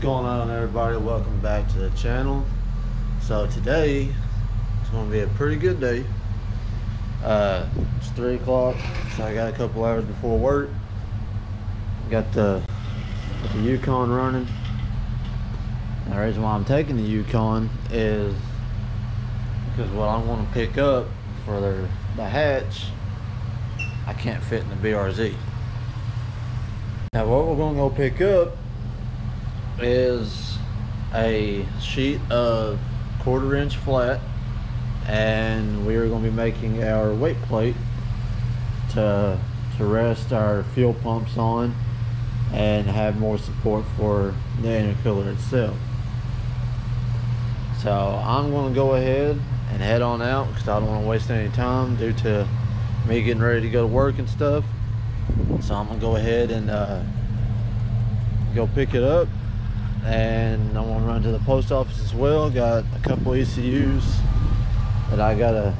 going on, everybody? Welcome back to the channel. So today it's going to be a pretty good day. It's 3 o'clock, so I got a couple hours before work. Got the Yukon running. And the reason why I'm taking the Yukon is because what I'm going to pick up for the hatch, I can't fit in the BRZ. Now what we're going to go pick up is a sheet of 1/4 inch flat, and we are going to be making our weight plate to rest our fuel pumps on and have more support for the intercooler itself. So I'm going to go ahead and head on out because I don't want to waste any time due to me getting ready to go to work and stuff. So I'm going to go ahead and go pick it up, and I'm going to run to the post office as well. Got a couple ECUs that I gotta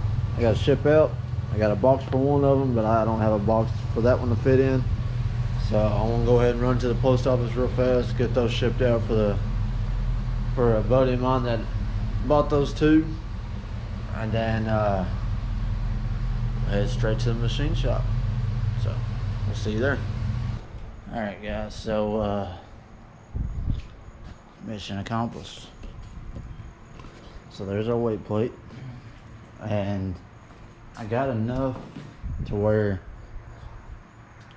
ship out. I got a box for one of them, but I don't have a box for that one to fit in. So I'm gonna go ahead and run to the post office real fast, get those shipped out for a buddy of mine that bought those two, and then head straight to the machine shop. So we'll see you there. All right, guys. So mission accomplished. So there's our weight plate, and I got enough to where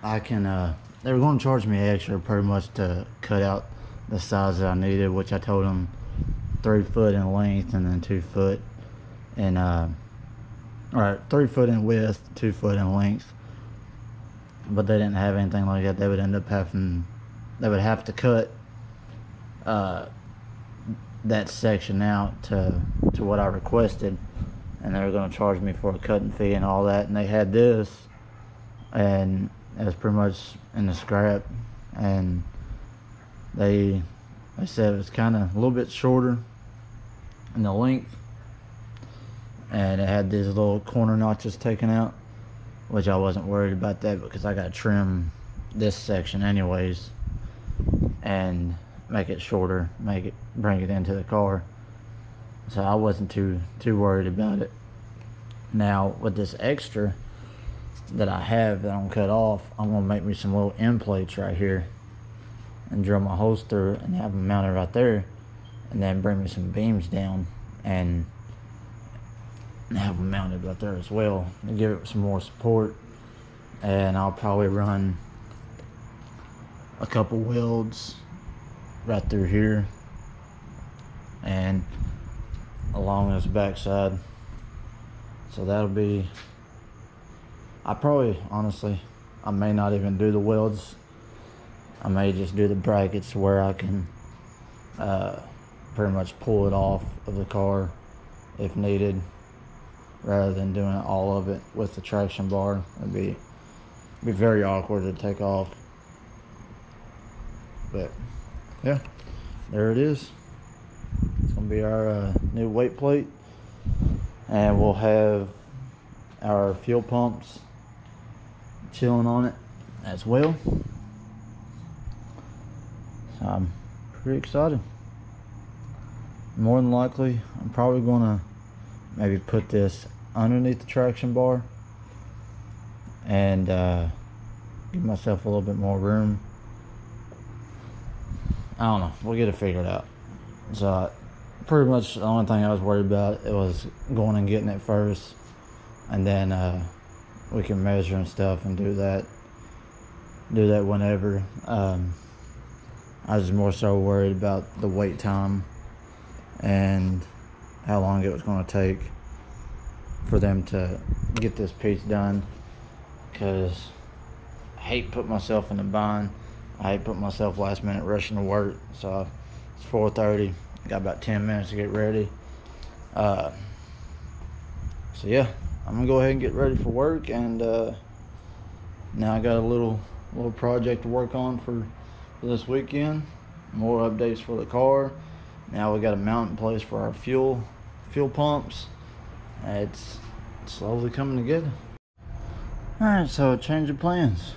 I can they were going to charge me extra pretty much to cut out the size that I needed, which I told them 3 foot in length and then 2 foot in or 3 foot in width, 2 foot in length. But they didn't have anything like that. They would have to cut that section out to what I requested, and they were going to charge me for a cutting fee and all that. And they had this, and it was pretty much in the scrap, and they said it was kind of a little bit shorter in the length, and it had these little corner notches taken out, which I wasn't worried about that because I got to trim this section anyways and make it shorter, bring it into the car. So I wasn't too worried about it. Now with this extra that I have that I'm cut off, I'm gonna make me some little end plates right here and drill my holes through and have them mounted right there, and then bring me some beams down and have them mounted right there as well and give it some more support. And I'll probably run a couple welds right through here and along this backside. So that'll be, honestly, I may not even do the welds. I may just do the brackets where I can pretty much pull it off of the car if needed, rather than doing all of it with the traction bar. It'd be very awkward to take off. But yeah, there it is. It's gonna be our new weight plate, and we'll have our fuel pumps chilling on it as well. So I'm pretty excited. More than likely, I'm probably gonna maybe put this underneath the traction bar and give myself a little bit more room. I don't know, we'll get it figured out. So pretty much the only thing I was worried about, it was going and getting it first, and then we can measure and stuff and do that whenever. I was more so worried about the wait time and how long it was going to take for them to get this piece done, because I hate putting myself in a bind. I hate putting myself last minute rushing to work. So it's 4:30, got about 10 minutes to get ready. So yeah, I'm gonna go ahead and get ready for work, and now I got a little project to work on for this weekend. More updates for the car. Now we got a mount in place for our fuel pumps. It's slowly coming together. Alright, so change of plans.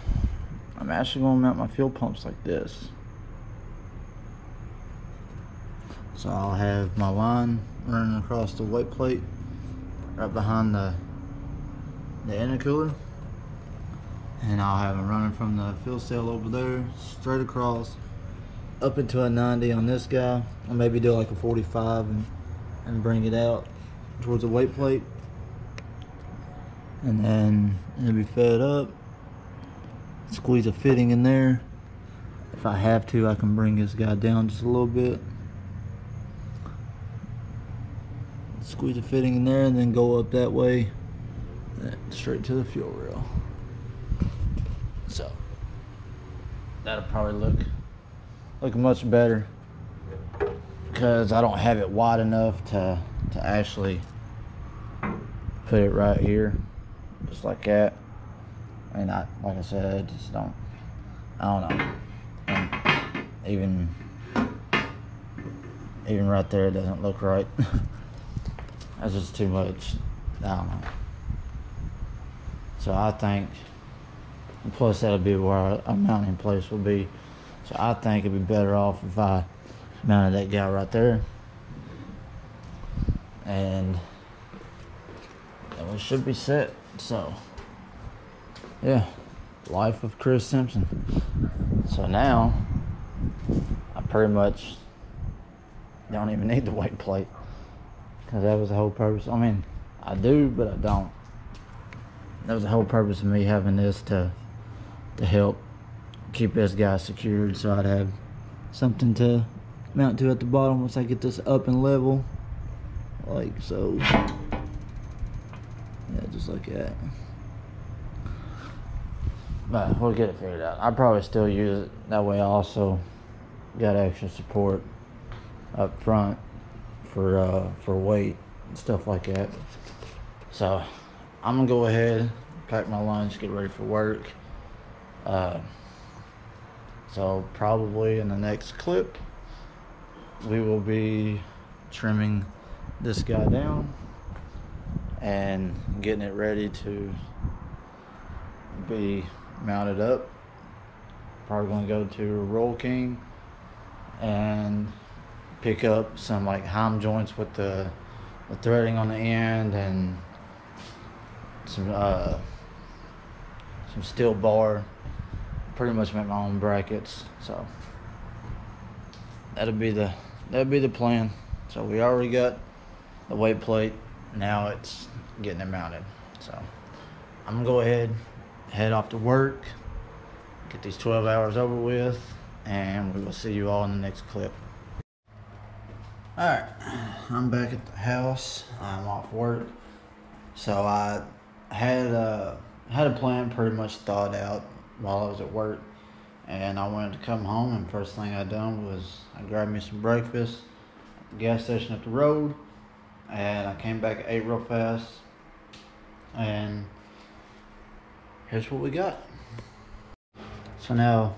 I'm actually going to mount my fuel pumps like this. So I'll have my line running across the weight plate right behind the intercooler, and I'll have them running from the fuel cell over there straight across up into a 90 on this guy, or maybe do like a 45 and bring it out towards the weight plate, and then it'll be fed up. Squeeze a fitting in there. If I have to, I can bring this guy down just a little bit, squeeze a fitting in there, and then go up that way straight to the fuel rail. So that'll probably look much better, because I don't have it wide enough to actually put it right here, just like that. I mean, like I said, I don't know. And even right there, it doesn't look right. That's just too much. I don't know. So I think, plus that'll be where a mounting place will be. So I think it'd be better off if I mounted that guy right there, and we should be set. So yeah, life of Chris Simpson. So now I pretty much don't even need the weight plate, because that was the whole purpose. I mean, I do, but I don't. That was the whole purpose of me having this, to help keep this guy secured, so I'd have something to mount to at the bottom once I get this up and level, like so. Yeah, just like that. But we'll get it figured out. I'll probably still use it that way. I also got extra support up front for weight and stuff like that. So I'm gonna go ahead, pack my lunch, get ready for work. So probably in the next clip, we will be trimming this guy down and getting it ready to be mounted up. Probably gonna go to Roll King and pick up some like heim joints with the threading on the end, and some steel bar. Pretty much make my own brackets. So that'll be the plan. So we already got the weight plate. Now it's getting it mounted. So I'm gonna go ahead, head off to work, get these 12 hours over with, and we will see you all in the next clip. Alright, I'm back at the house. I'm off work. So I had a plan pretty much thought out while I was at work, and I wanted to come home, and first thing I done was I grabbed me some breakfast at the gas station up the road, and I came back, ate real fast, and here's what we got. So now,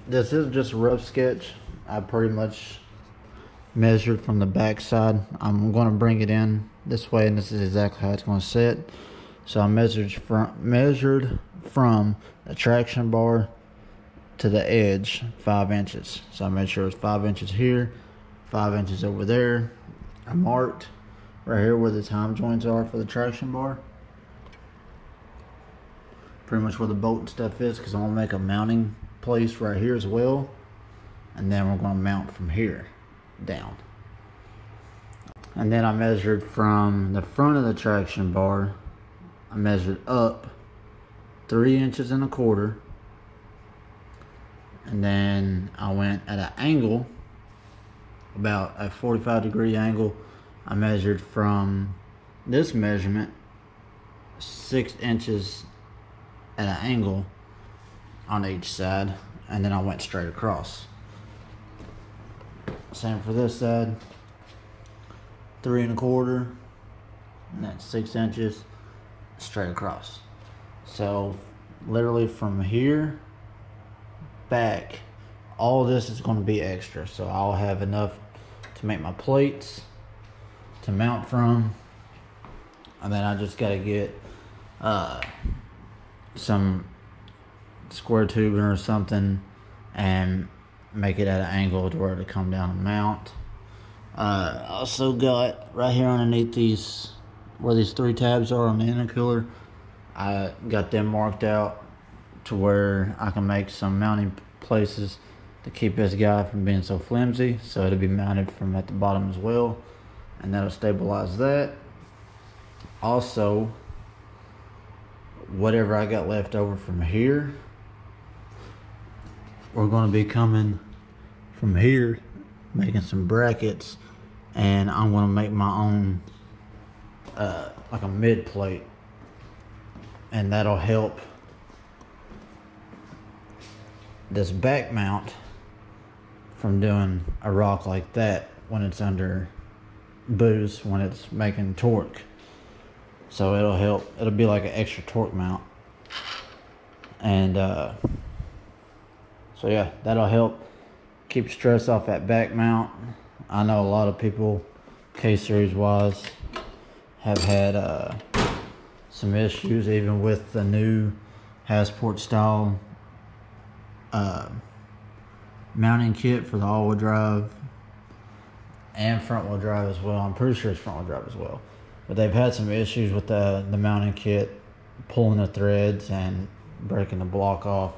this is just a rough sketch. I pretty much measured from the back side. I'm going to bring it in this way, and this is exactly how it's going to sit. So I measured from the traction bar to the edge 5 inches. So I made sure it's 5 inches here, 5 inches over there. I marked right here where the heim joints are for the traction bar, pretty much where the bolt and stuff is, because I'm gonna make a mounting place right here as well, and then we're gonna mount from here down. And then I measured from the front of the traction bar, I measured up 3 inches and a quarter, and then I went at an angle, about a 45-degree angle. I measured from this measurement 6 inches at an angle on each side, and then I went straight across. Same for this side, 3 1/4, and that's 6 inches straight across. So literally from here back, all this is going to be extra. So I'll have enough to make my plates to mount from, and then I just got to get some square tubing or something and make it at an angle to where to come down and mount, Also got right here underneath these, where these 3 tabs are on the intercooler, I got them marked out to where I can make some mounting places to keep this guy from being so flimsy. So it'll be mounted from at the bottom as well, and that'll stabilize that. Also, whatever I got left over from here, we're going to be coming from here, making some brackets, and I'm going to make my own like a mid plate, and that'll help this back mount from doing a rock like that when it's under boost, when it's making torque. So it'll help, it'll be like an extra torque mount. And so yeah, that'll help keep stress off that back mount. I know a lot of people, K-Series wise, have had some issues even with the new Hasport style mounting kit for the all-wheel drive and front-wheel drive as well. I'm pretty sure it's front-wheel drive as well. But they've had some issues with the mounting kit pulling the threads and breaking the block off.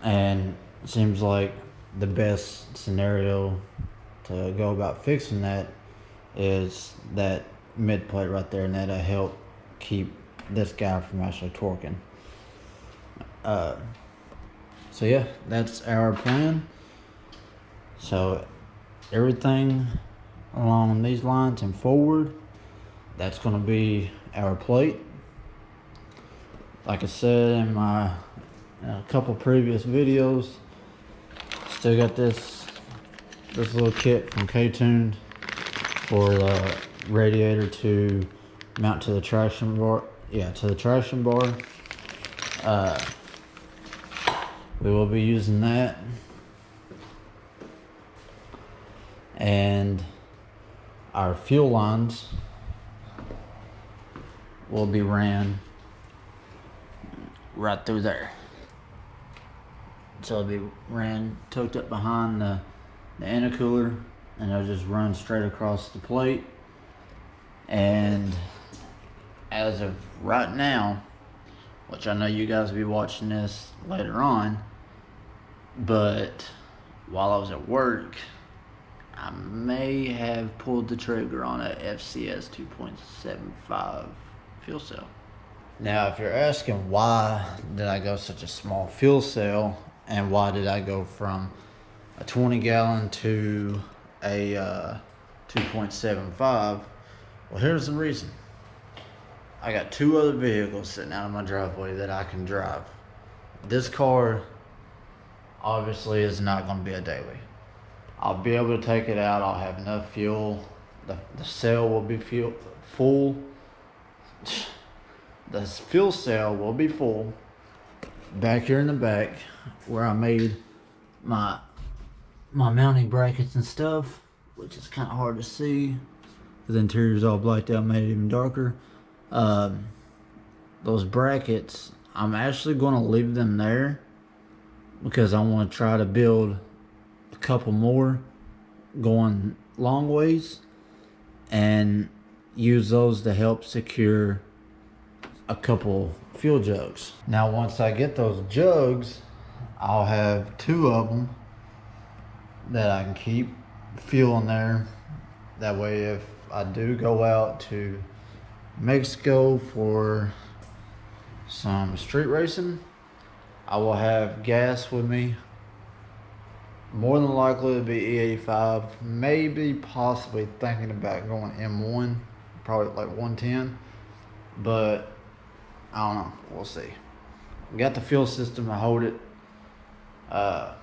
And it seems like the best scenario to go about fixing that is that mid plate right there, and that'll help keep this guy from actually torquing. So yeah, that's our plan. So everything along these lines and forward, that's going to be our plate. Like I said in my couple previous videos, still got this little kit from K-Tuned for the radiator to mount to the traction bar. Yeah, to the traction bar. We will be using that. And our fuel lines will be ran right through there. So it'll be ran, tucked up behind the intercooler, and it'll just run straight across the plate. And as of right now, which I know you guys will be watching this later on, but while I was at work, I may have pulled the trigger on a FCS 2.75 fuel cell. Now, if you're asking why did I go such a small fuel cell, and why did I go from a 20 gallon to a 2.75, well, here's the reason. I got 2 other vehicles sitting out in my driveway that I can drive. This car obviously is not going to be a daily. I'll be able to take it out. I'll have enough fuel. The cell will be full. The fuel cell will be full. Back here in the back, where I made my mounting brackets and stuff, which is kind of hard to see. The interior's all blacked out, made it even darker. Those brackets, I'm actually going to leave them there because I want to try to build a couple more going long ways and use those to help secure a couple fuel jugs. Now once I get those jugs, I'll have 2 of them that I can keep fuel in there. That way if I do go out to Mexico for some street racing, I will have gas with me. More than likely it'll be E85, maybe possibly thinking about going M1, probably like 110, but I don't know, we'll see. Got the fuel system to hold it. So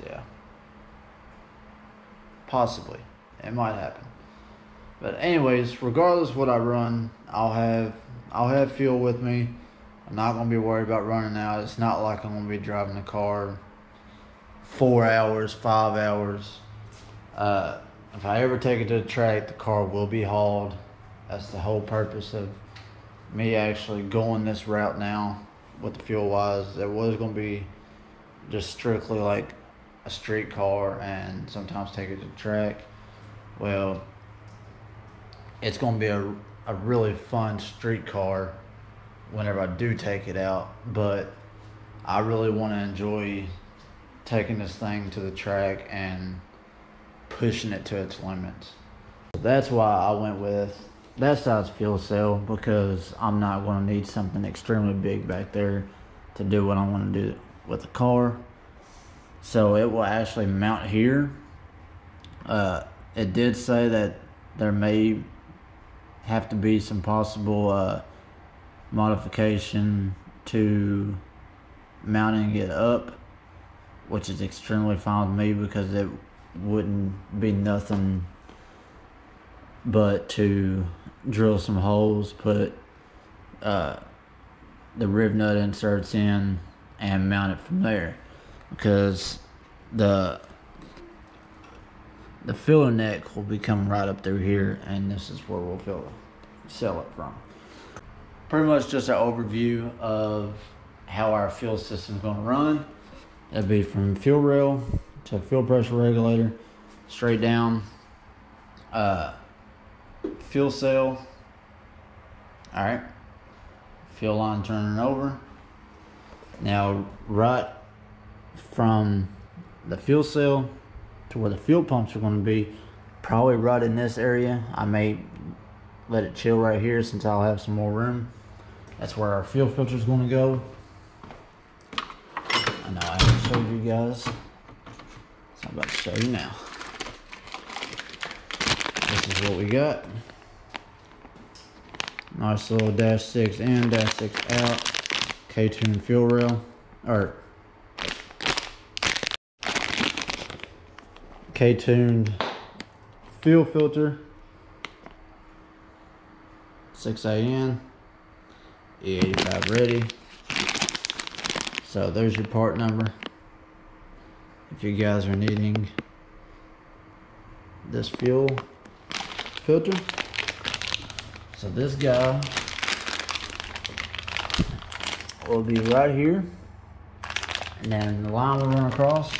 yeah, possibly it might happen. But anyways, regardless of what I run, I'll have fuel with me. I'm not gonna be worried about running out. It's not like I'm gonna be driving the car 4 hours, 5 hours. If I ever take it to the track, the car will be hauled. That's the whole purpose of me actually going this route now with the fuel wise. It was gonna be just strictly like a street car and sometimes take it to the track. Well, it's going to be a really fun street car whenever I do take it out, but I really want to enjoy taking this thing to the track and pushing it to its limits. That's why I went with that size fuel cell, because I'm not going to need something extremely big back there to do what I want to do with the car. So it will actually mount here. It did say that there may have to be some possible modification to mounting it up, which is extremely fine with me, because it wouldn't be nothing but to drill some holes, put the rib nut inserts in, and mount it from there, because the filler neck will be coming right up through here, and this is where we'll sell it from. Pretty much just an overview of how our fuel system is going to run. It'll be from fuel rail to fuel pressure regulator, straight down, fuel cell, all right, fuel line turning over. Now, right from the fuel cell to where the fuel pumps are going to be, probably right in this area. I may let it chill right here since I'll have some more room. That's where our fuel filter is going to go. I know I haven't showed you guys, so I'm about to show you now. This is what we got. Nice little -6 in, -6 out. K-tune fuel rail, or K-tuned fuel filter. 6A in, E85 ready. So there's your part number if you guys are needing this fuel filter. So this guy will be right here, and then the line will run across,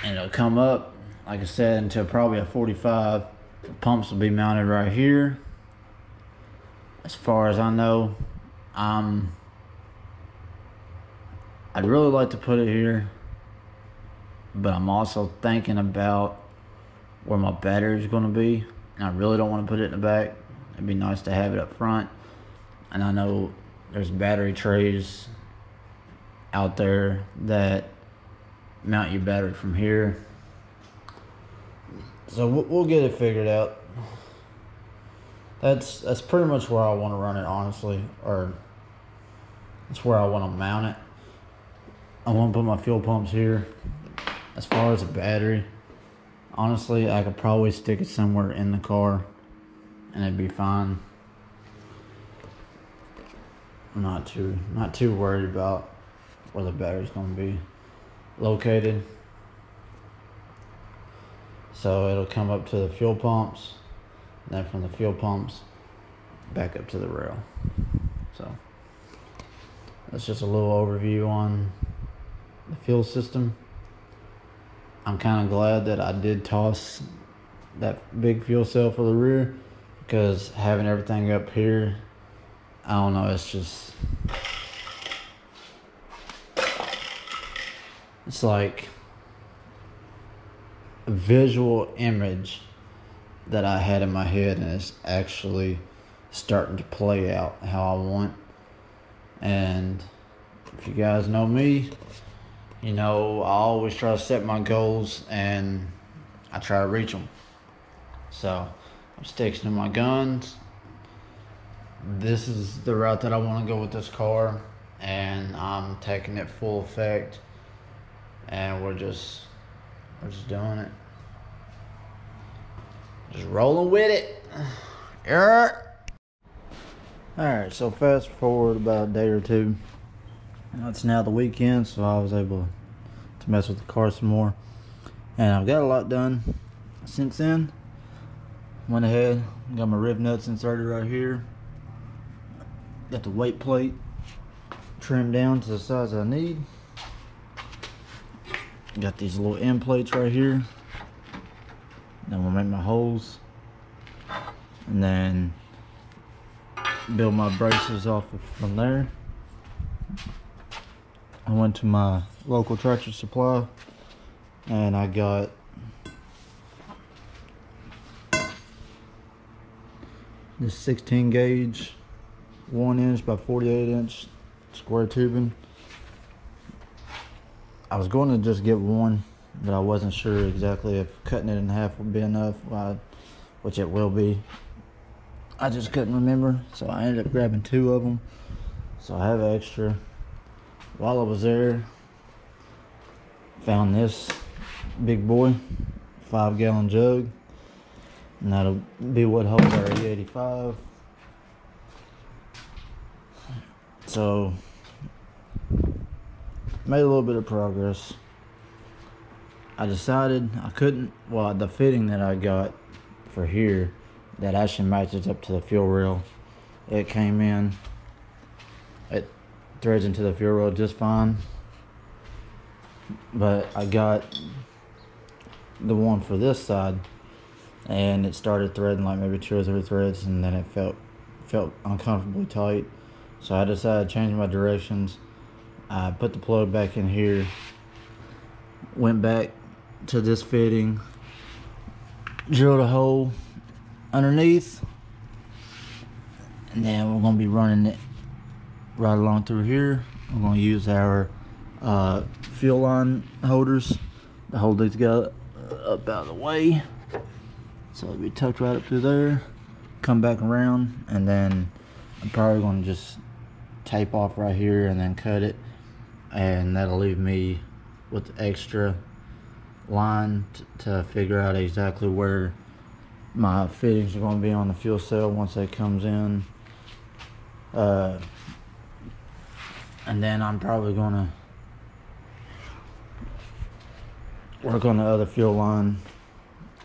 and it'll come up, like I said, until probably a 45. The pumps will be mounted right here. As far as I know, I'd really like to put it here, but I'm also thinking about where my battery is going to be, and I really don't want to put it in the back. It'd be nice to have it up front, and I know there's battery trays out there that mount your battery from here, so we'll get it figured out. That's pretty much where I want to run it, honestly, or that's where I want to mount it. I want to put my fuel pumps here. As far as the battery, honestly, I could probably stick it somewhere in the car and it'd be fine. I'm not too worried about where the battery's going to be located. So it'll come up to the fuel pumps, and then from the fuel pumps back up to the rail. So that's just a little overview on the fuel system. I'm kind of glad that I did toss that big fuel cell for the rear, because having everything up here, I don't know, it's like a visual image that I had in my head, and it's actually starting to play out how I want. And if you guys know me, you know I always try to set my goals and I try to reach them. So I'm sticking to my guns. This is the route that I want to go with this car, and I'm taking it full effect, and we're just doing it. Just rolling with it. Alright, so fast forward about a day or two. It's now the weekend, so I was able to mess with the car some more. And I've got a lot done since then. Went ahead, got my rib nuts inserted right here. Got the weight plate trimmed down to the size I need. Got these little end plates right here. Then we'll make my holes. And then build my braces off from there. I went to my local Tractor Supply and I got this 16 gauge 1 inch by 48 inch square tubing. I was going to just get one, but I wasn't sure exactly if cutting it in half would be enough, which it will be. I just couldn't remember, so I ended up grabbing 2 of them. So I have extra. While I was there, found this big boy 5-gallon jug, and that'll be what holds our E85. So made a little bit of progress. I decided I couldn't, well, the fitting that I got for here that actually matches up to the fuel rail, it came in, it threads into the fuel rail just fine, but I got the one for this side and it started threading like maybe 2 or 3 threads, and then it felt uncomfortably tight. So I decided to change my directions. I put the plug back in here, went back to this fitting, drilled a hole underneath, and then we're going to be running it right along through here. We're going to use our fuel line holders to hold these guys up out of the way. So it'll be tucked right up through there, come back around, and then I'm probably going to just tape off right here and then cut it, and that'll leave me with extra line to figure out exactly where my fittings are going to be on the fuel cell once it comes in. And then I'm probably going to work on the other fuel line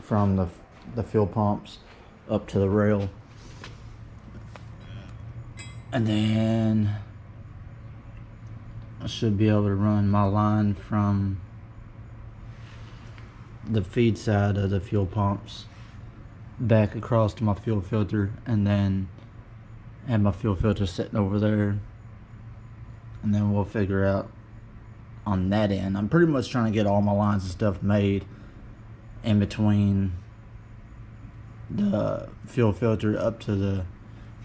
from the fuel pumps up to the rail. And then I should be able to run my line from the feed side of the fuel pumps back across to my fuel filter, and then have my fuel filter sitting over there, and then we'll figure out on that end. I'm pretty much trying to get all my lines and stuff made in between the fuel filter up to the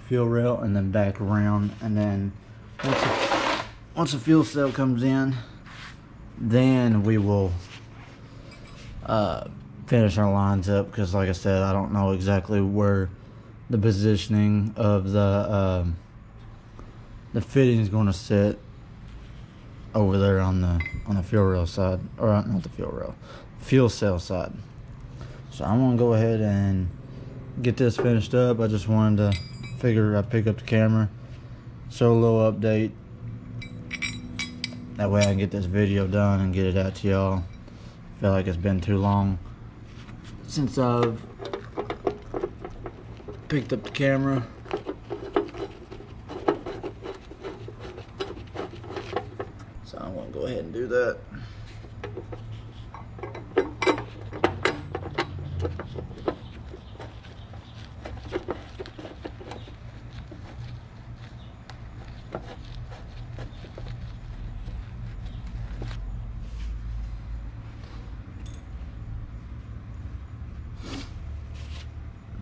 fuel rail and then back around, and then once the fuel cell comes in, then we will finish our lines up, because like I said, I don't know exactly where the positioning of the fitting is going to sit over there on the fuel rail side, or not the fuel rail, fuel cell side. So I'm gonna go ahead and get this finished up. I just wanted to figure I'd pick up the camera, show a little update, that way I can get this video done and get it out to y'all. I feel like it's been too long since I've picked up the camera. So I'm gonna go ahead and do that.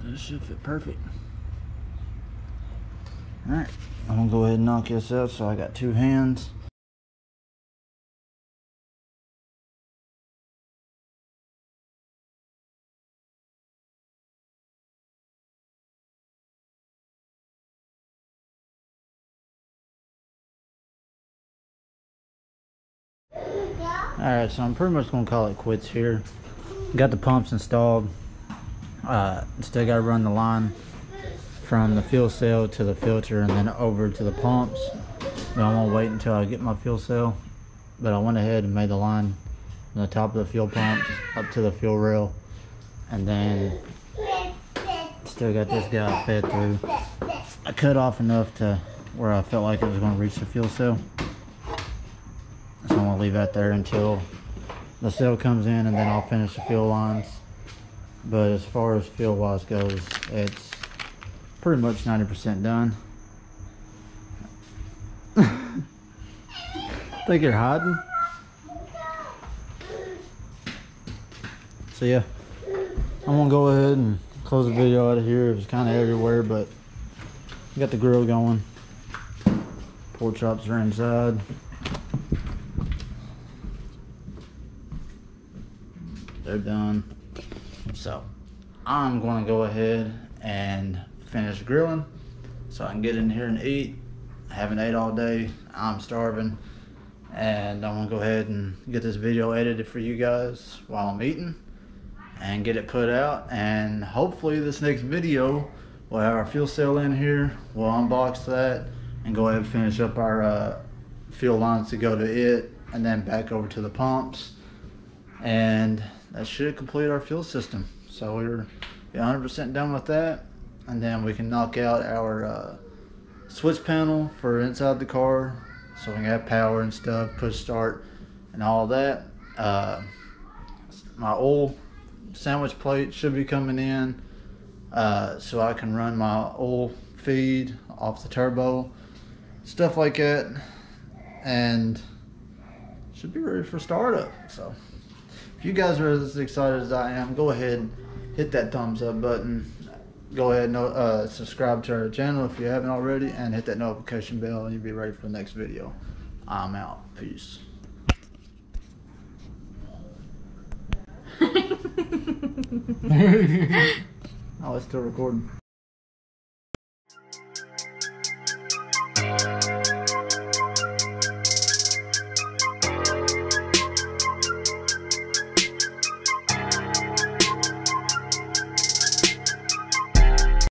This should fit perfect. Alright, I'm gonna go ahead and knock this out so I got 2 hands. Alright, so I'm pretty much gonna call it quits here. Got the pumps installed. Still gotta run the line from the fuel cell to the filter and then over to the pumps. But I'm gonna wait until I get my fuel cell. But I went ahead and made the line from the top of the fuel pumps up to the fuel rail, and then still got this guy fed through. I cut off enough to where I felt like it was gonna reach the fuel cell. So I'm gonna leave that there until the cell comes in, and then I'll finish the fuel lines. But as far as fuel wise goes, it's pretty much 90% done. Think you're hiding? So yeah, I'm gonna go ahead and close the video out of here. It was kind of everywhere, but we got the grill going. Pork chops are inside. They're done. So I'm gonna go ahead and finish grilling so I can get in here and eat. I haven't ate all day. I'm starving. And I'm gonna go ahead and get this video edited for you guys while I'm eating and get it put out. And hopefully this next video we'll have our fuel cell in here. We'll unbox that and go ahead and finish up our fuel lines to go to it, and then back over to the pumps. And that should complete our fuel system. So we're 100% done with that. And then we can knock out our switch panel for inside the car, so we can have power and stuff, push start and all that. My oil sandwich plate should be coming in, so I can run my oil feed off the turbo, stuff like that, and should be ready for startup. So if you guys are as excited as I am, go ahead and hit that thumbs up button. Go ahead and subscribe to our channel if you haven't already, and hit that notification bell, and you'll be ready for the next video. I'm out. Peace. Oh, it's still recording.